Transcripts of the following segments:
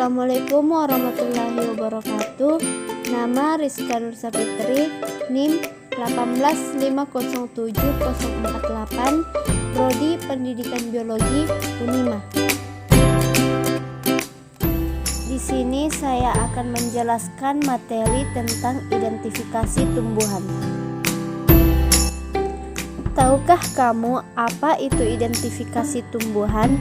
Assalamualaikum warahmatullahi wabarakatuh. Nama Rizka Nur Sapitri, NIM 18507-048, Prodi Pendidikan Biologi Unima. Di sini saya akan menjelaskan materi tentang identifikasi tumbuhan. Tahukah kamu apa itu identifikasi tumbuhan?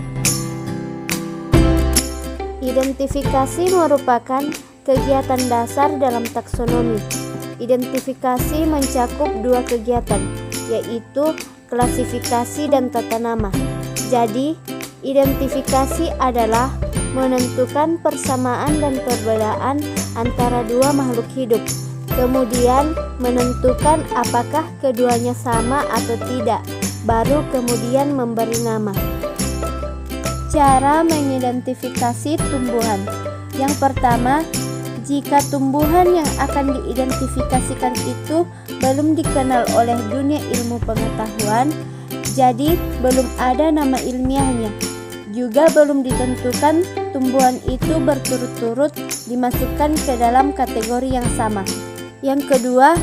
Identifikasi merupakan kegiatan dasar dalam taksonomi. Identifikasi mencakup dua kegiatan, yaitu klasifikasi dan tata nama. Jadi, identifikasi adalah menentukan persamaan dan perbedaan antara dua makhluk hidup. Kemudian menentukan apakah keduanya sama atau tidak, baru kemudian memberi nama. Cara mengidentifikasi tumbuhan. Yang pertama, jika tumbuhan yang akan diidentifikasikan itu belum dikenal oleh dunia ilmu pengetahuan, jadi belum ada nama ilmiahnya. Juga belum ditentukan tumbuhan itu berturut-turut dimasukkan ke dalam kategori yang sama. Yang kedua,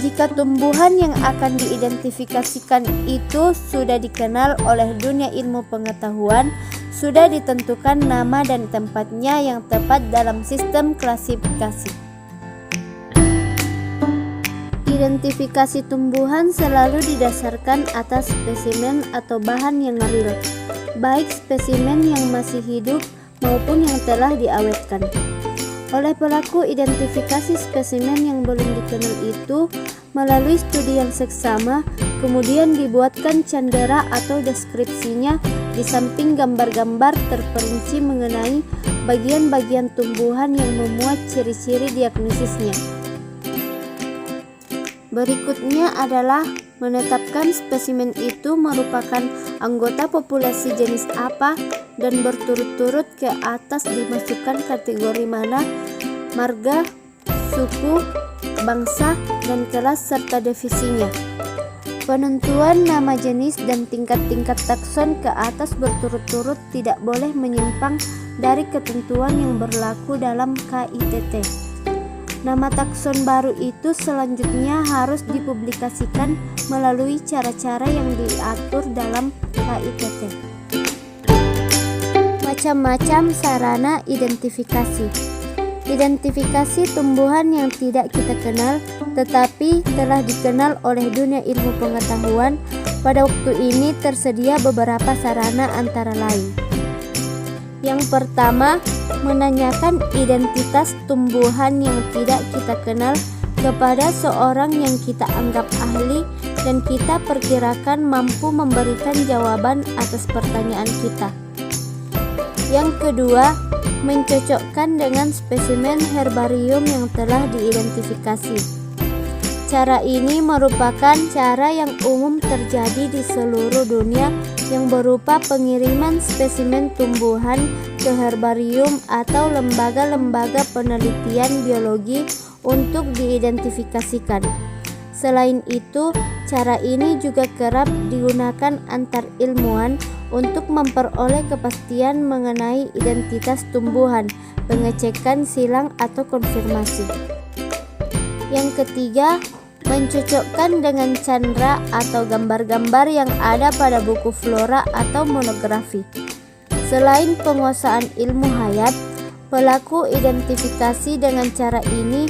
jika tumbuhan yang akan diidentifikasikan itu sudah dikenal oleh dunia ilmu pengetahuan, sudah ditentukan nama dan tempatnya yang tepat dalam sistem klasifikasi. Identifikasi tumbuhan selalu didasarkan atas spesimen atau bahan yang real, baik spesimen yang masih hidup maupun yang telah diawetkan. Oleh pelaku identifikasi spesimen yang belum dikenal itu melalui studi yang seksama, kemudian dibuatkan candera atau deskripsinya di samping gambar-gambar terperinci mengenai bagian-bagian tumbuhan yang memuat ciri-ciri diagnosisnya. Berikutnya adalah menetapkan spesimen itu merupakan anggota populasi jenis apa dan berturut-turut ke atas dimasukkan kategori mana, marga, suku, bangsa, dan kelas serta divisinya. Penentuan nama jenis dan tingkat-tingkat takson ke atas berturut-turut tidak boleh menyimpang dari ketentuan yang berlaku dalam KITT. Nama takson baru itu selanjutnya harus dipublikasikan melalui cara-cara yang diatur dalam KITT. Macam-macam sarana identifikasi. Identifikasi tumbuhan yang tidak kita kenal tetapi telah dikenal oleh dunia ilmu pengetahuan. Pada waktu ini tersedia beberapa sarana antara lain. Yang pertama, menanyakan identitas tumbuhan yang tidak kita kenal kepada seorang yang kita anggap ahli dan kita perkirakan mampu memberikan jawaban atas pertanyaan kita. Yang kedua, mencocokkan dengan spesimen herbarium yang telah diidentifikasi. Cara ini merupakan cara yang umum terjadi di seluruh dunia yang berupa pengiriman spesimen tumbuhan ke herbarium atau lembaga-lembaga penelitian biologi untuk diidentifikasikan. Selain itu, cara ini juga kerap digunakan antar ilmuwan untuk memperoleh kepastian mengenai identitas tumbuhan, pengecekan silang atau konfirmasi. Yang ketiga, mencocokkan dengan candra atau gambar-gambar yang ada pada buku flora atau monografi. Selain penguasaan ilmu hayat, pelaku identifikasi dengan cara ini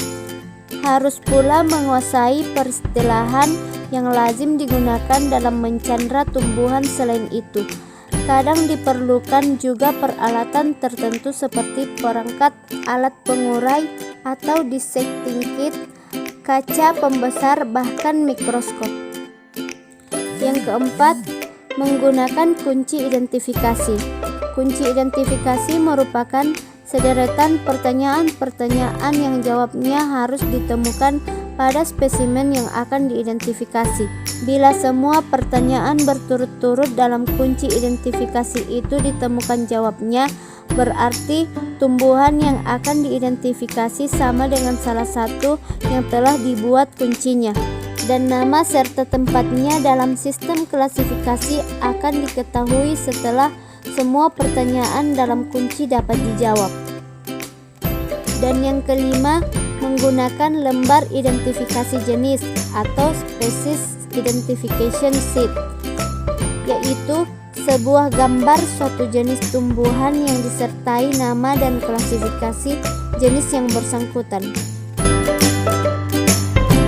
harus pula menguasai peristilahan yang lazim digunakan dalam mencandra tumbuhan. Selain itu, kadang diperlukan juga peralatan tertentu seperti perangkat, alat pengurai, atau dissecting kit, kaca pembesar, bahkan mikroskop. Yang keempat, menggunakan kunci identifikasi. Kunci identifikasi merupakan sederetan pertanyaan-pertanyaan yang jawabnya harus ditemukan pada spesimen yang akan diidentifikasi. Bila semua pertanyaan berturut-turut dalam kunci identifikasi itu ditemukan jawabnya, berarti tumbuhan yang akan diidentifikasi sama dengan salah satu yang telah dibuat kuncinya, dan nama serta tempatnya dalam sistem klasifikasi akan diketahui setelah semua pertanyaan dalam kunci dapat dijawab. Dan yang kelima, menggunakan lembar identifikasi jenis atau species identification sheet, yaitu sebuah gambar suatu jenis tumbuhan yang disertai nama dan klasifikasi jenis yang bersangkutan.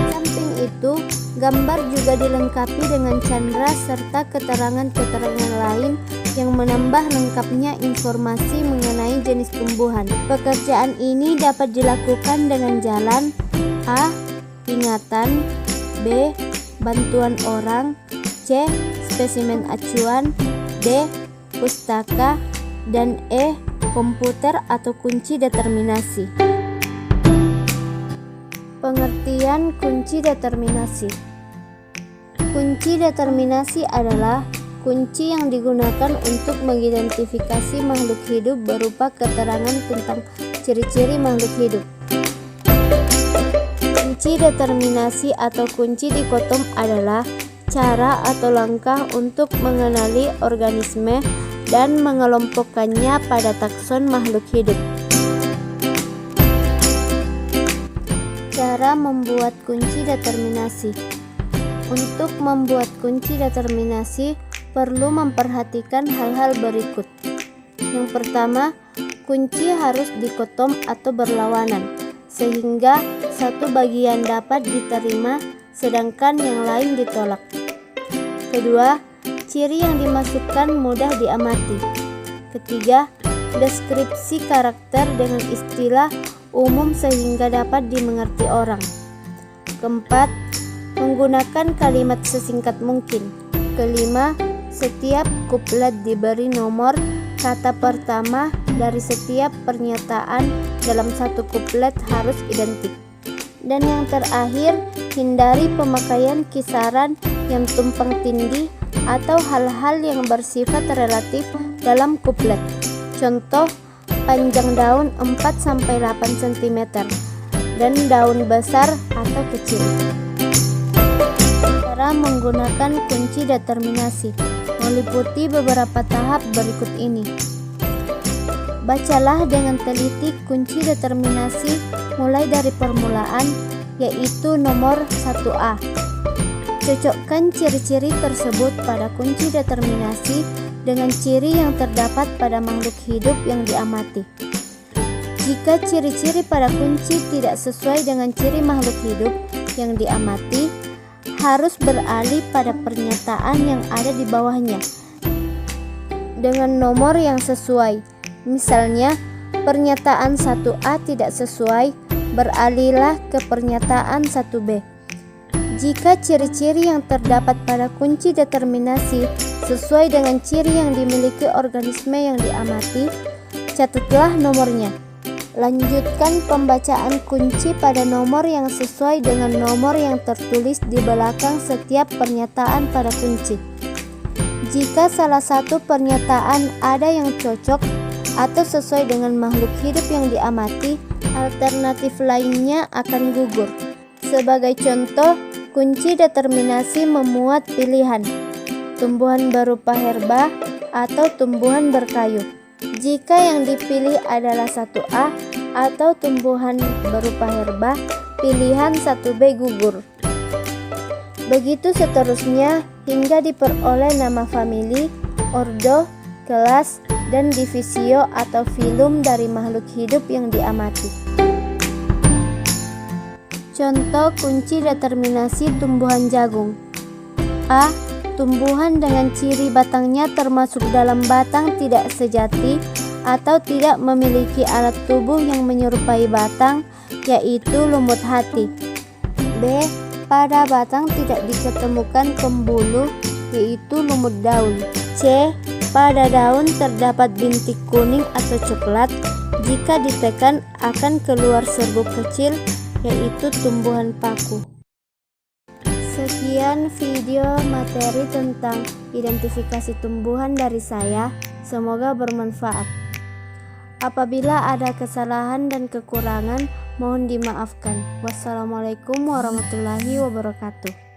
Samping itu, gambar juga dilengkapi dengan candra serta keterangan-keterangan lain yang menambah lengkapnya informasi mengenai jenis tumbuhan. Pekerjaan ini dapat dilakukan dengan jalan A. Ingatan, B. Bantuan orang, C. Spesimen acuan, D. Pustaka, dan E. Komputer atau kunci determinasi. Pengertian kunci determinasi. Kunci determinasi adalah kunci yang digunakan untuk mengidentifikasi makhluk hidup berupa keterangan tentang ciri-ciri makhluk hidup. Kunci determinasi atau kunci dikotom adalah cara atau langkah untuk mengenali organisme dan mengelompokkannya pada takson makhluk hidup. Cara membuat kunci determinasi. Untuk membuat kunci determinasi, perlu memperhatikan hal-hal berikut. Yang pertama, kunci harus dikotom atau berlawanan, sehingga satu bagian dapat diterima sedangkan yang lain ditolak. Kedua, ciri yang dimasukkan mudah diamati. Ketiga, deskripsi karakter dengan istilah umum sehingga dapat dimengerti orang. Keempat, menggunakan kalimat sesingkat mungkin. Kelima, setiap kuplet diberi nomor kata pertama dari setiap pernyataan dalam satu kuplet harus identik. Dan yang terakhir, hindari pemakaian kisaran yang tumpang tindih atau hal-hal yang bersifat relatif dalam kuplet. Contoh, panjang daun 4-8 cm dan daun besar atau kecil. Cara menggunakan kunci determinasi meliputi beberapa tahap berikut ini. Bacalah dengan teliti kunci determinasi mulai dari permulaan, yaitu nomor 1A. Cocokkan ciri-ciri tersebut pada kunci determinasi dengan ciri yang terdapat pada makhluk hidup yang diamati. Jika ciri-ciri pada kunci tidak sesuai dengan ciri makhluk hidup yang diamati, harus beralih pada pernyataan yang ada di bawahnya dengan nomor yang sesuai. Misalnya, pernyataan 1A tidak sesuai, beralihlah ke pernyataan 1B. Jika ciri-ciri yang terdapat pada kunci determinasi sesuai dengan ciri yang dimiliki organisme yang diamati, catatlah nomornya. Lanjutkan pembacaan kunci pada nomor yang sesuai dengan nomor yang tertulis di belakang setiap pernyataan pada kunci. Jika salah satu pernyataan ada yang cocok atau sesuai dengan makhluk hidup yang diamati, alternatif lainnya akan gugur. Sebagai contoh, kunci determinasi memuat pilihan tumbuhan berupa herba atau tumbuhan berkayu. Jika yang dipilih adalah 1A atau tumbuhan berupa herba, pilihan 1B gugur. Begitu seterusnya hingga diperoleh nama famili, ordo, kelas, dan divisio atau filum dari makhluk hidup yang diamati. Contoh kunci determinasi tumbuhan jagung. A. Tumbuhan dengan ciri batangnya termasuk dalam batang tidak sejati atau tidak memiliki alat tubuh yang menyerupai batang, yaitu lumut hati. B. Pada batang tidak diketemukan pembuluh, yaitu lumut daun. C. Pada daun terdapat bintik kuning atau coklat. Jika ditekan akan keluar serbuk kecil, yaitu tumbuhan paku. Sekian video materi tentang identifikasi tumbuhan dari saya. Semoga bermanfaat. Apabila ada kesalahan dan kekurangan, mohon dimaafkan. Wassalamualaikum warahmatullahi wabarakatuh.